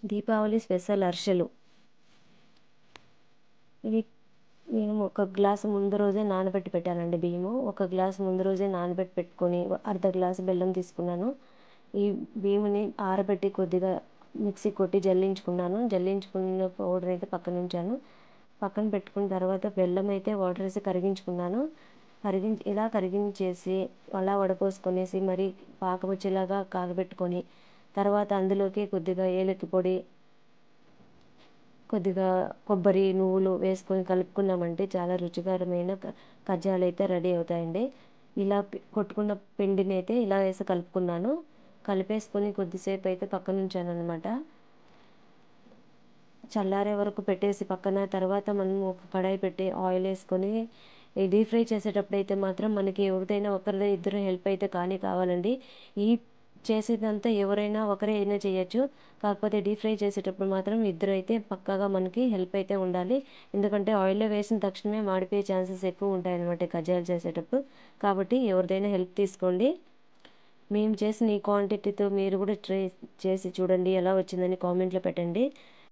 Deepavali special అరిసెలు. ఇవి నేను ఒక గ్లాసు ముందు రోజే నానబెట్టి పెట్టానండి బియ్యము. ఒక గ్లాసు ముందు రోజే నానబెట్టి పెట్టుకొని అర్ధ గ్లాసు బెల్లం తీసుకున్నాను. ఈ బియ్యముని ఆరబెట్టి కొద్దిగా మిక్సీ కొట్టి జల్లించుకున్నాను. జల్లించుకున్న పౌడర్ అయితే పక్కన ఉంచాను. పక్కన పెట్టుకున్న తర్వాత బెల్లం అయితే వాటర్ వేసి కరిగించుకున్నాను. ఇలా కరిగించేసి అలా వడపోసుకొనేసి మరి పాకం వచ్చేలాగా కాగబెట్టుకొని తర్వాత అందులోకి కొద్దిగా ఏలక్కి పొడి, కొద్దిగా కొబ్బరి, నువ్వులు వేసుకొని కలుపుకున్నామంటే చాలా రుచికరమైన కజ్జాలు అయితే రెడీ అవుతాయండి. ఇలా కొట్టుకున్న పిండిని అయితే ఇలా వేసి కలుపుకున్నాను. కలిపేసుకొని కొద్దిసేపు అయితే పక్కన ఉంచాను అనమాట. చల్లారే వరకు పెట్టేసి పక్కన తర్వాత మనం ఒక కడాయి పెట్టి ఆయిల్ వేసుకొని డీప్ ఫ్రై చేసేటప్పుడు అయితే మాత్రం మనకి ఎవరిదైనా ఒకరిదే ఇద్దరు హెల్ప్ అయితే కావాలండి. ఈ చేసేదంతా ఎవరైనా ఒకరే అయినా చేయొచ్చు. కాకపోతే డీప్ ఫ్రై చేసేటప్పుడు మాత్రం ఇద్దరు అయితే పక్కాగా మనకి హెల్ప్ అయితే ఉండాలి. ఎందుకంటే ఆయిల్లో వేసిన తక్షణమే మాడిపోయే ఛాన్సెస్ ఎక్కువ ఉంటాయన్నమాట కజ్జాలు చేసేటప్పుడు. కాబట్టి ఎవరిదైనా హెల్ప్ తీసుకోండి. మేము చేసిన ఈ క్వాంటిటీతో మీరు కూడా ట్రై చేసి చూడండి, ఎలా వచ్చిందని కామెంట్లో పెట్టండి.